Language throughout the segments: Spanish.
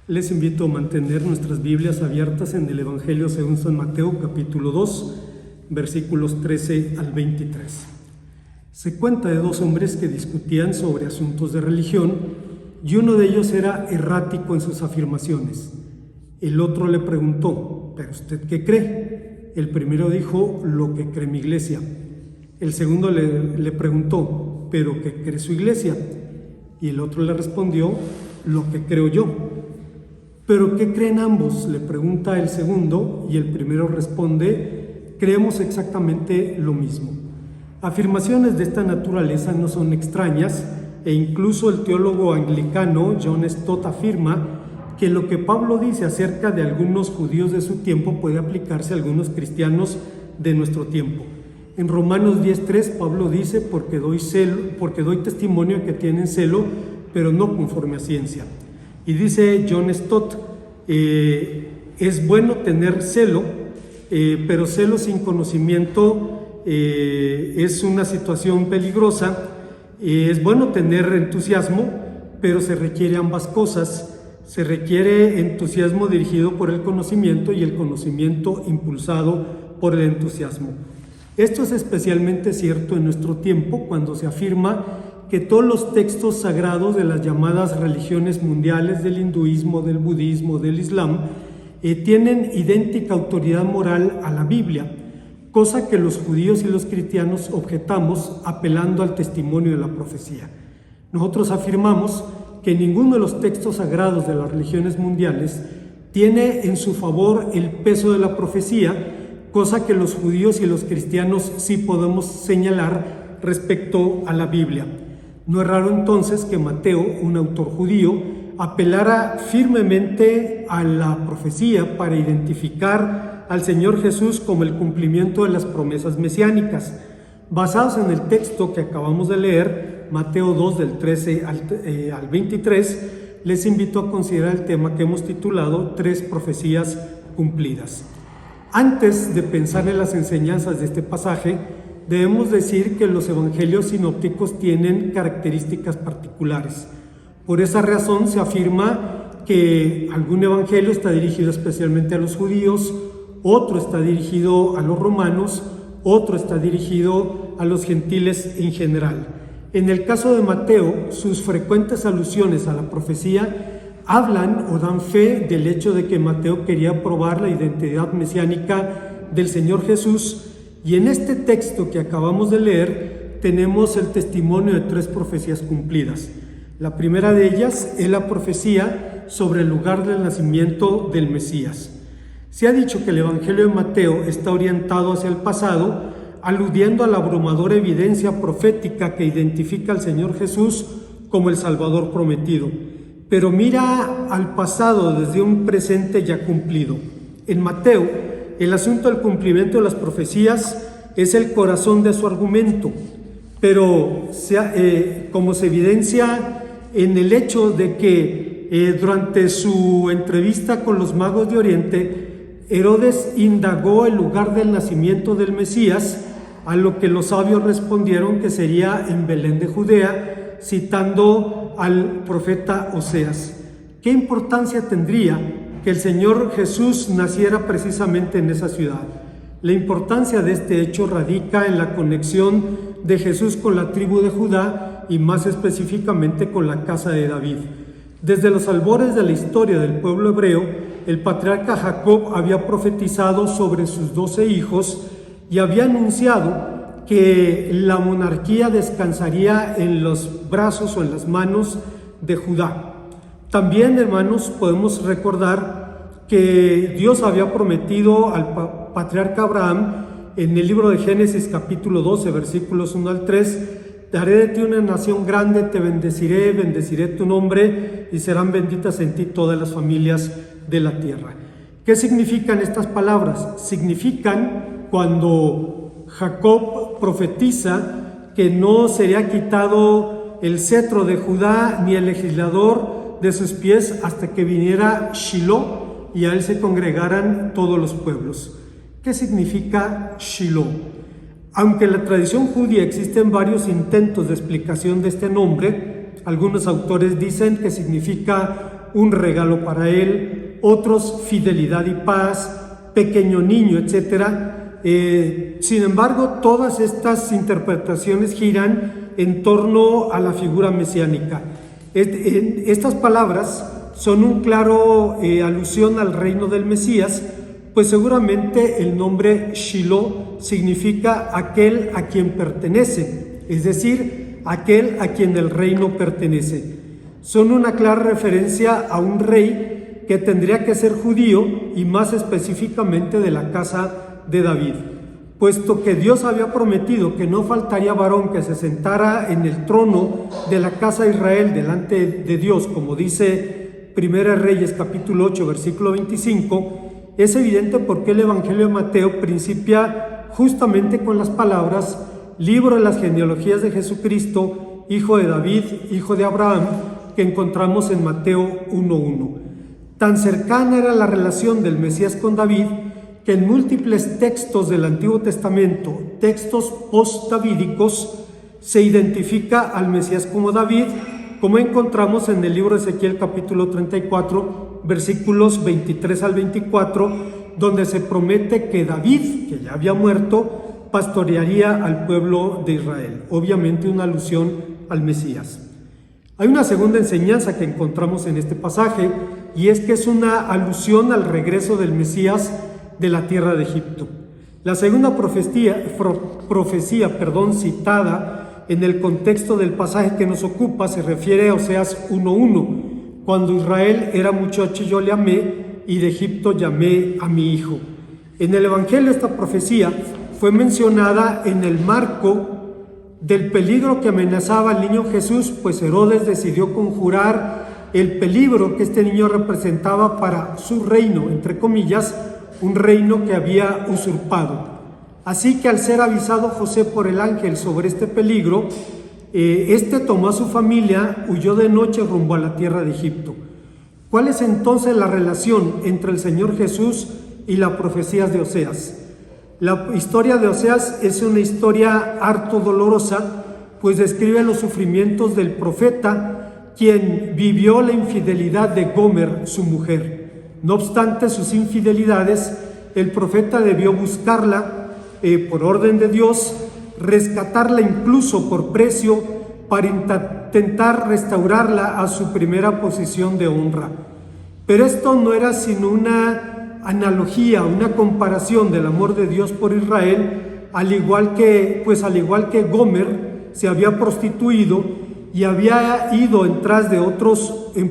Les invito a mantener nuestras Biblias abiertas en el Evangelio según San Mateo, capítulo 2, versículos 13 al 23. Se cuenta de dos hombres que discutían sobre asuntos de religión y uno de ellos era errático en sus afirmaciones. El otro le preguntó: ¿pero usted qué cree? El primero dijo: lo que cree mi iglesia. El segundo le preguntó: ¿pero qué cree su iglesia? Y el otro le respondió: lo que creo yo. ¿Pero qué creen ambos?, le pregunta el segundo, y el primero responde: creemos exactamente lo mismo. Afirmaciones de esta naturaleza no son extrañas, e incluso el teólogo anglicano John Stott afirma que lo que Pablo dice acerca de algunos judíos de su tiempo puede aplicarse a algunos cristianos de nuestro tiempo. En Romanos 10:3 Pablo dice: porque doy testimonio que tienen celo, pero no conforme a ciencia. Y dice John Stott: es bueno tener celo, pero celo sin conocimiento es una situación peligrosa. Es bueno tener entusiasmo, pero se requiere ambas cosas. Se requiere entusiasmo dirigido por el conocimiento y el conocimiento impulsado por el entusiasmo. Esto es especialmente cierto en nuestro tiempo, cuando se afirma que todos los textos sagrados de las llamadas religiones mundiales, del hinduismo, del budismo, del islam, tienen idéntica autoridad moral a la Biblia, cosa que los judíos y los cristianos objetamos apelando al testimonio de la profecía. Nosotros afirmamos que ninguno de los textos sagrados de las religiones mundiales tiene en su favor el peso de la profecía, cosa que los judíos y los cristianos sí podemos señalar respecto a la Biblia. No es raro entonces que Mateo, un autor judío, apelara firmemente a la profecía para identificar al Señor Jesús como el cumplimiento de las promesas mesiánicas. Basados en el texto que acabamos de leer, Mateo 2 del 13 al 23, les invito a considerar el tema que hemos titulado Tres profecías cumplidas. Antes de pensar en las enseñanzas de este pasaje, debemos decir que los evangelios sinópticos tienen características particulares. Por esa razón se afirma que algún evangelio está dirigido especialmente a los judíos, otro está dirigido a los romanos, otro está dirigido a los gentiles en general. En el caso de Mateo, sus frecuentes alusiones a la profecía hablan o dan fe del hecho de que Mateo quería probar la identidad mesiánica del Señor Jesús. Y en este texto que acabamos de leer tenemos el testimonio de tres profecías cumplidas. La primera de ellas es la profecía sobre el lugar del nacimiento del Mesías. Se ha dicho que el Evangelio de Mateo está orientado hacia el pasado, aludiendo a la abrumadora evidencia profética que identifica al Señor Jesús como el Salvador prometido, pero mira al pasado desde un presente ya cumplido. En Mateo, el asunto del cumplimiento de las profecías es el corazón de su argumento, pero como se evidencia en el hecho de que durante su entrevista con los magos de Oriente, Herodes indagó el lugar del nacimiento del Mesías, a lo que los sabios respondieron que sería en Belén de Judea, citando al profeta Oseas. ¿Qué importancia tendría que el Señor Jesús naciera precisamente en esa ciudad? La importancia de este hecho radica en la conexión de Jesús con la tribu de Judá y más específicamente con la casa de David. Desde los albores de la historia del pueblo hebreo, el patriarca Jacob había profetizado sobre sus 12 hijos y había anunciado que la monarquía descansaría en los brazos o en las manos de Judá. También, hermanos, podemos recordar que Dios había prometido al patriarca Abraham en el libro de Génesis capítulo 12, versículos 1 al 3, daré de ti una nación grande, te bendeciré tu nombre y serán benditas en ti todas las familias de la tierra. ¿Qué significan estas palabras? Significan cuando Jacob profetiza que no sería quitado el cetro de Judá ni el legislador de sus pies hasta que viniera Shiloh y a él se congregaran todos los pueblos. ¿Qué significa Shiloh? Aunque en la tradición judía existen varios intentos de explicación de este nombre, algunos autores dicen que significa un regalo para él, otros fidelidad y paz, pequeño niño, etc. Sin embargo, todas estas interpretaciones giran en torno a la figura mesiánica. Estas palabras son un claro alusión al reino del Mesías, pues seguramente el nombre Shiloh significa aquel a quien pertenece, es decir, aquel a quien el reino pertenece. Son una clara referencia a un rey que tendría que ser judío y más específicamente de la casa de David, puesto que Dios había prometido que no faltaría varón que se sentara en el trono de la casa de Israel delante de Dios, como dice Primera Reyes capítulo 8 versículo 25. Es evidente porque el Evangelio de Mateo principia justamente con las palabras: libro de las genealogías de Jesucristo, hijo de David, hijo de Abraham, que encontramos en Mateo 1:1. Tan cercana era la relación del Mesías con David que en múltiples textos del Antiguo Testamento, textos post-davídicos, se identifica al Mesías como David, como encontramos en el libro de Ezequiel capítulo 34, versículos 23 al 24, donde se promete que David, que ya había muerto, pastorearía al pueblo de Israel. Obviamente una alusión al Mesías. Hay una segunda enseñanza que encontramos en este pasaje, y es que es una alusión al regreso del Mesías de la tierra de Egipto. La segunda profecía citada en el contexto del pasaje que nos ocupa se refiere a Oseas 1:1. Cuando Israel era muchacho yo le amé, y de Egipto llamé a mi hijo. En el Evangelio esta profecía fue mencionada en el marco del peligro que amenazaba al niño Jesús, pues Herodes decidió conjurar el peligro que este niño representaba para su reino, entre comillas, un reino que había usurpado. Así que al ser avisado José por el ángel sobre este peligro, este tomó a su familia, huyó de noche rumbo a la tierra de Egipto. ¿Cuál es entonces la relación entre el Señor Jesús y las profecías de Oseas? La historia de Oseas es una historia harto dolorosa, pues describe los sufrimientos del profeta, quien vivió la infidelidad de Gomer, su mujer. No obstante sus infidelidades, el profeta debió buscarla por orden de Dios, rescatarla incluso por precio para intentar restaurarla a su primera posición de honra. Pero esto no era sino una analogía, una comparación del amor de Dios por Israel, al igual que Gomer se había prostituido y había ido en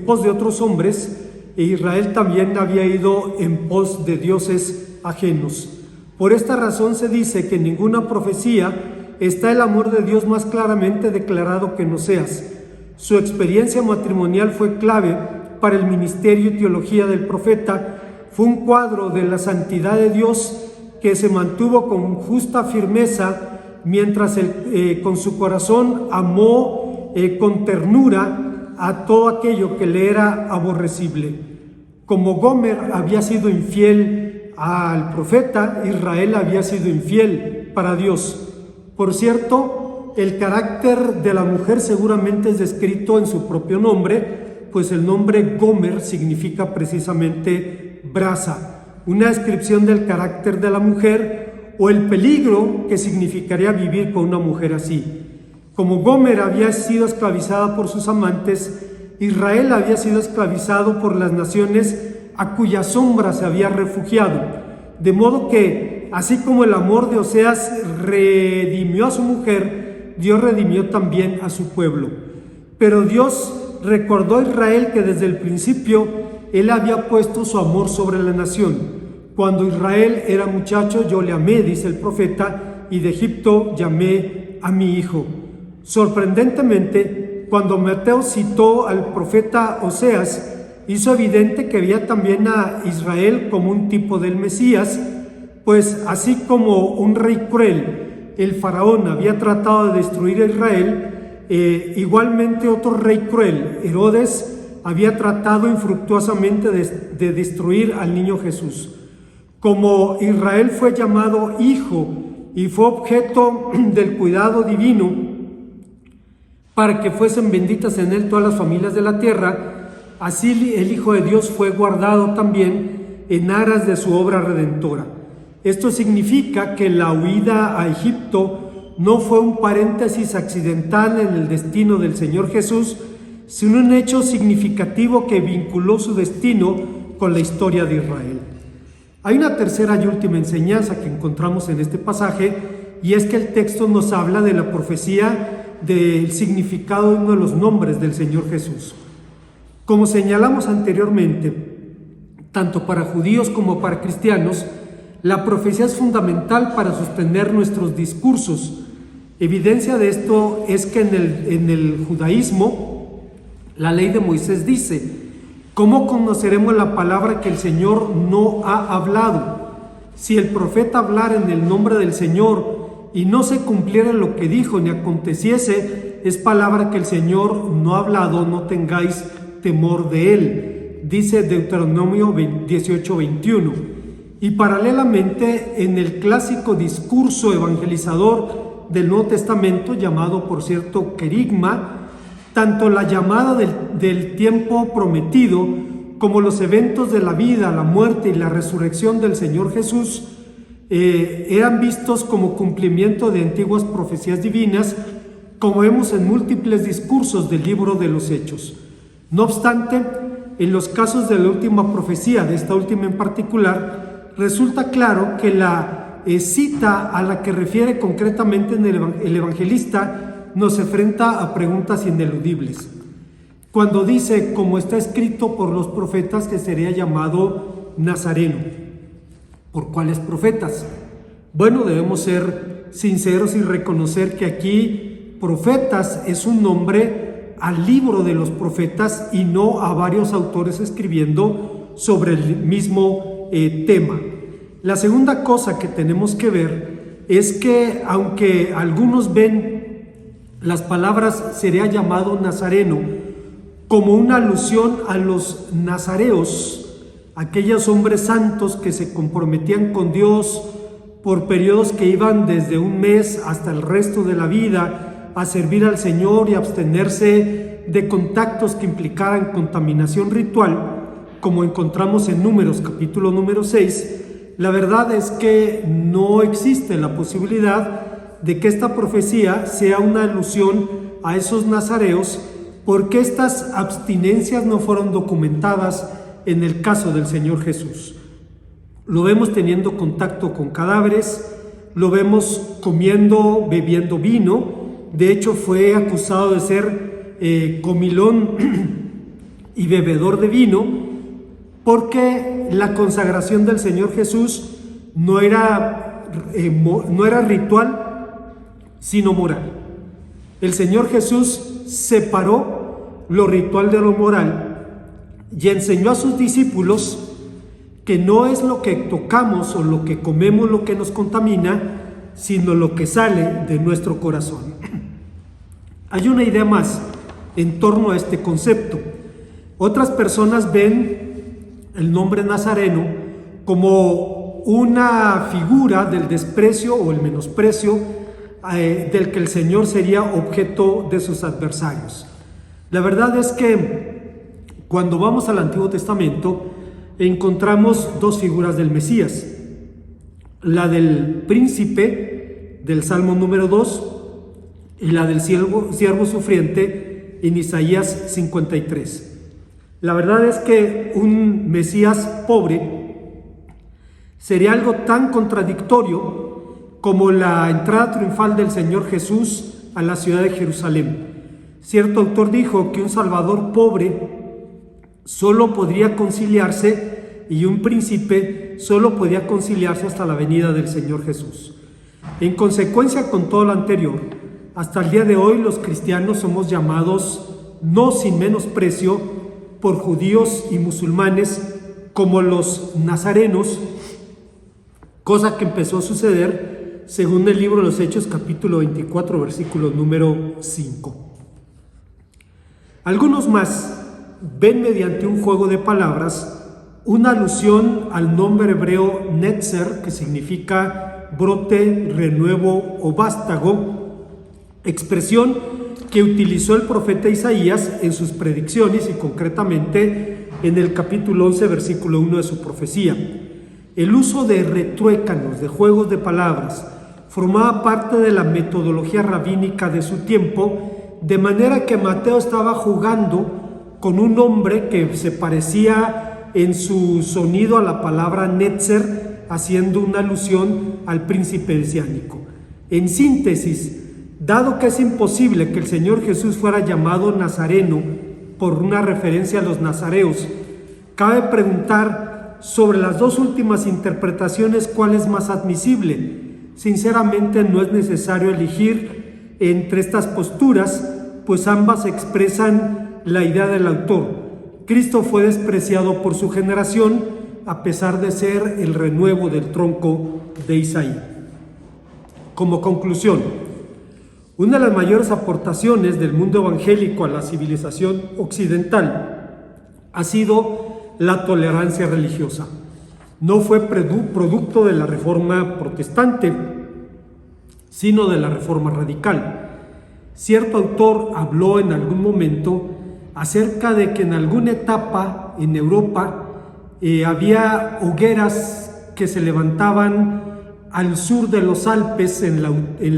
pos de otros hombres, e Israel también había ido en pos de dioses ajenos. Por esta razón se dice que en ninguna profecía está el amor de Dios más claramente declarado que en Oseas. Su experiencia matrimonial fue clave para el ministerio y teología del profeta. Fue un cuadro de la santidad de Dios que se mantuvo con justa firmeza, mientras con su corazón amó con ternura a todo aquello que le era aborrecible. Como Gomer había sido infiel al profeta, Israel había sido infiel para Dios. Por cierto, el carácter de la mujer seguramente es descrito en su propio nombre, pues el nombre Gomer significa precisamente brasa, una descripción del carácter de la mujer o el peligro que significaría vivir con una mujer así. Como Gomer había sido esclavizada por sus amantes, Israel había sido esclavizado por las naciones a cuya sombra se había refugiado, de modo que, así como el amor de Oseas redimió a su mujer, Dios redimió también a su pueblo. Pero Dios recordó a Israel que desde el principio Él había puesto su amor sobre la nación. Cuando Israel era muchacho, yo le amé, dice el profeta, y de Egipto llamé a mi hijo. Sorprendentemente, cuando Mateo citó al profeta Oseas, hizo evidente que veía también a Israel como un tipo del Mesías, pues así como un rey cruel, el faraón, había tratado de destruir a Israel, igualmente otro rey cruel, Herodes, había tratado infructuosamente de destruir al niño Jesús. Como Israel fue llamado hijo y fue objeto del cuidado divino para que fuesen benditas en él todas las familias de la tierra, así el Hijo de Dios fue guardado también en aras de su obra redentora. Esto significa que la huida a Egipto no fue un paréntesis accidental en el destino del Señor Jesús, sino un hecho significativo que vinculó su destino con la historia de Israel. Hay una tercera y última enseñanza que encontramos en este pasaje, y es que el texto nos habla de la profecía del significado de uno de los nombres del Señor Jesús. Como señalamos anteriormente, tanto para judíos como para cristianos, la profecía es fundamental para sostener nuestros discursos. Evidencia de esto es que en el judaísmo, la ley de Moisés dice: ¿cómo conoceremos la palabra que el Señor no ha hablado? Si el profeta hablara en el nombre del Señor y no se cumpliera lo que dijo ni aconteciese, es palabra que el Señor no ha hablado, no tengáis temor de él. Dice Deuteronomio 18:21. Y paralelamente, en el clásico discurso evangelizador del Nuevo Testamento, llamado por cierto querigma, tanto la llamada del tiempo prometido como los eventos de la vida, la muerte y la resurrección del Señor Jesús eran vistos como cumplimiento de antiguas profecías divinas, como vemos en múltiples discursos del libro de los Hechos. No obstante, en los casos de la última profecía, de esta última en particular, resulta claro que la cita a la que refiere concretamente el evangelista nos enfrenta a preguntas ineludibles. Cuando dice, como está escrito por los profetas, que sería llamado Nazareno. ¿Por cuáles profetas? Bueno, debemos ser sinceros y reconocer que aquí profetas es un nombre al libro de los profetas y no a varios autores escribiendo sobre el mismo tema. La segunda cosa que tenemos que ver es que aunque algunos ven las palabras sería llamado Nazareno como una alusión a los nazareos, aquellos hombres santos que se comprometían con Dios por periodos que iban desde un mes hasta el resto de la vida a servir al Señor y abstenerse de contactos que implicaran contaminación ritual, como encontramos en Números, capítulo número 6, la verdad es que no existe la posibilidad de que esta profecía sea una alusión a esos nazareos, porque estas abstinencias no fueron documentadas en el caso del Señor Jesús. Lo vemos teniendo contacto con cadáveres, lo vemos comiendo, bebiendo vino. De hecho, fue acusado de ser comilón y bebedor de vino, porque la consagración del Señor Jesús no era ritual, sino moral. El Señor Jesús separó lo ritual de lo moral y enseñó a sus discípulos que no es lo que tocamos o lo que comemos lo que nos contamina, sino lo que sale de nuestro corazón. Hay una idea más en torno a este concepto. Otras personas ven el nombre Nazareno como una figura del desprecio o el menosprecio del que el Señor sería objeto de sus adversarios. La verdad es que cuando vamos al Antiguo Testamento encontramos dos figuras del Mesías, la del príncipe del Salmo número 2 y la del siervo sufriente en Isaías 53. La verdad es que un Mesías pobre sería algo tan contradictorio como la entrada triunfal del Señor Jesús a la ciudad de Jerusalén. Cierto autor dijo que un Salvador pobre solo podría conciliarse y un príncipe solo podía conciliarse hasta la venida del Señor Jesús. En consecuencia con todo lo anterior, hasta el día de hoy los cristianos somos llamados, no sin menosprecio, por judíos y musulmanes como los nazarenos, cosa que empezó a suceder según el libro de los Hechos capítulo 24 versículo número 5. Algunos más ven mediante un juego de palabras una alusión al nombre hebreo Netzer, que significa brote, renuevo o vástago, expresión que utilizó el profeta Isaías en sus predicciones y concretamente en el capítulo 11, versículo 1 de su profecía. El uso de retruécanos, de juegos de palabras, formaba parte de la metodología rabínica de su tiempo, de manera que Mateo estaba jugando con un hombre que se parecía en su sonido a la palabra Netzer, haciendo una alusión al príncipe mesiánico. En síntesis, dado que es imposible que el Señor Jesús fuera llamado Nazareno por una referencia a los nazareos, cabe preguntar sobre las dos últimas interpretaciones cuál es más admisible. Sinceramente no es necesario elegir entre estas posturas, pues ambas expresan la idea del autor. Cristo fue despreciado por su generación a pesar de ser el renuevo del tronco de Isaí. Como conclusión, una de las mayores aportaciones del mundo evangélico a la civilización occidental ha sido la tolerancia religiosa. No fue producto de la reforma protestante, sino de la reforma radical. Cierto autor habló en algún momento acerca de que en alguna etapa en Europa había hogueras que se levantaban al sur de los Alpes, en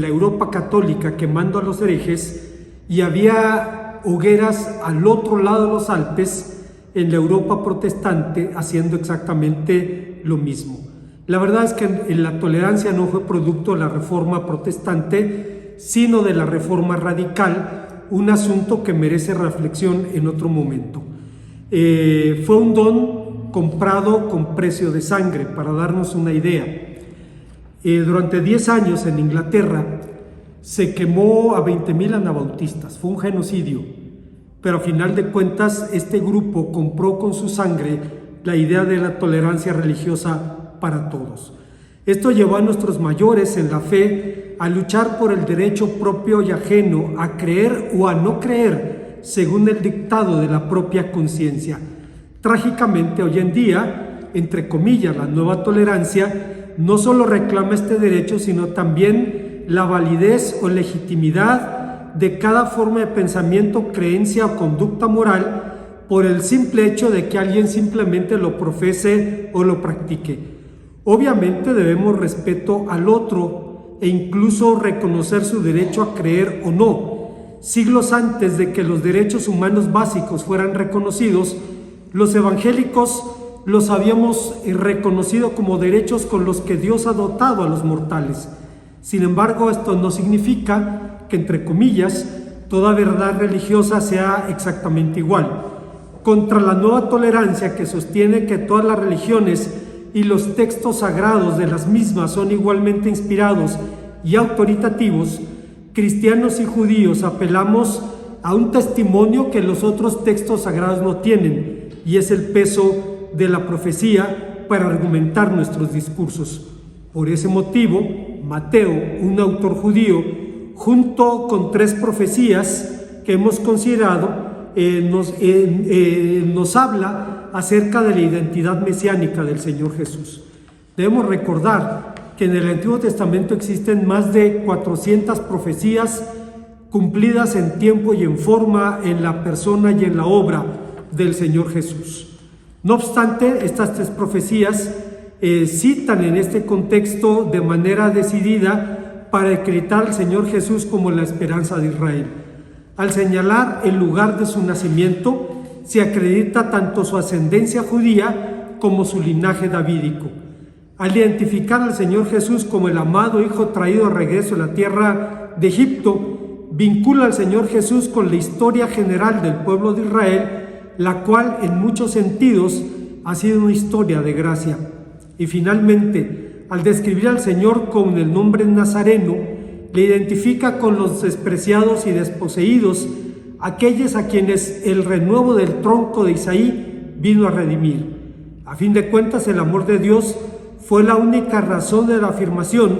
la Europa católica, quemando a los herejes, y había hogueras al otro lado de los Alpes, en la Europa protestante, haciendo exactamente lo mismo. La verdad es que la tolerancia no fue producto de la reforma protestante, sino de la reforma radical, un asunto que merece reflexión en otro momento. Fue un don comprado con precio de sangre, para darnos una idea. Durante 10 años en Inglaterra se quemó a 20,000 anabautistas, fue un genocidio, pero a final de cuentas este grupo compró con su sangre la idea de la tolerancia religiosa para todos. Esto llevó a nuestros mayores en la fe a luchar por el derecho propio y ajeno a creer o a no creer según el dictado de la propia conciencia. Trágicamente, hoy en día, entre comillas, la nueva tolerancia no solo reclama este derecho, sino también la validez o legitimidad de cada forma de pensamiento, creencia o conducta moral por el simple hecho de que alguien simplemente lo profese o lo practique. Obviamente debemos respeto al otro e incluso reconocer su derecho a creer o no. Siglos antes de que los derechos humanos básicos fueran reconocidos, los evangélicos los habíamos reconocido como derechos con los que Dios ha dotado a los mortales. Sin embargo, esto no significa que, entre comillas, toda verdad religiosa sea exactamente igual. Contra la nueva tolerancia que sostiene que todas las religiones y los textos sagrados de las mismas son igualmente inspirados y autoritativos, cristianos y judíos apelamos a un testimonio que los otros textos sagrados no tienen, y es el peso de la profecía para argumentar nuestros discursos. Por ese motivo, Mateo, un autor judío, junto con 3 profecías que hemos considerado, nos habla acerca de la identidad mesiánica del Señor Jesús. Debemos recordar que en el Antiguo Testamento existen más de 400 profecías cumplidas en tiempo y en forma en la persona y en la obra del Señor Jesús. No obstante, estas 3 profecías citan en este contexto de manera decidida para acreditar al Señor Jesús como la esperanza de Israel. Al señalar el lugar de su nacimiento, se acredita tanto su ascendencia judía como su linaje davídico. Al identificar al Señor Jesús como el amado Hijo traído de regreso a la tierra de Egipto, vincula al Señor Jesús con la historia general del pueblo de Israel, la cual en muchos sentidos ha sido una historia de gracia. Y finalmente, al describir al Señor con el nombre Nazareno, le identifica con los despreciados y desposeídos, aquellos a quienes el renuevo del tronco de Isaí vino a redimir. A fin de cuentas, el amor de Dios fue la única razón de la afirmación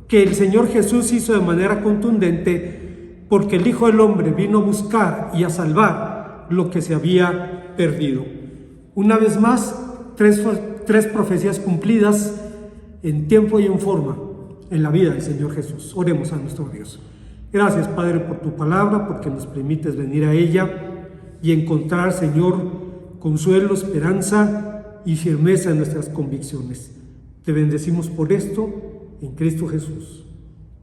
que el Señor Jesús hizo de manera contundente, porque el Hijo del Hombre vino a buscar y a salvar lo que se había perdido. Una vez más, tres profecías cumplidas en tiempo y en forma en la vida del Señor Jesús. Oremos a nuestro Dios. Gracias, Padre, por tu palabra, porque nos permites venir a ella y encontrar, Señor, consuelo, esperanza y firmeza en nuestras convicciones. Te bendecimos por esto, en Cristo Jesús.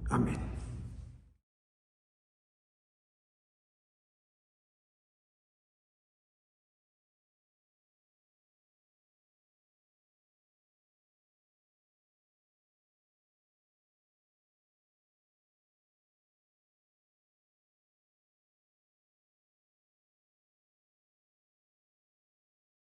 Amén.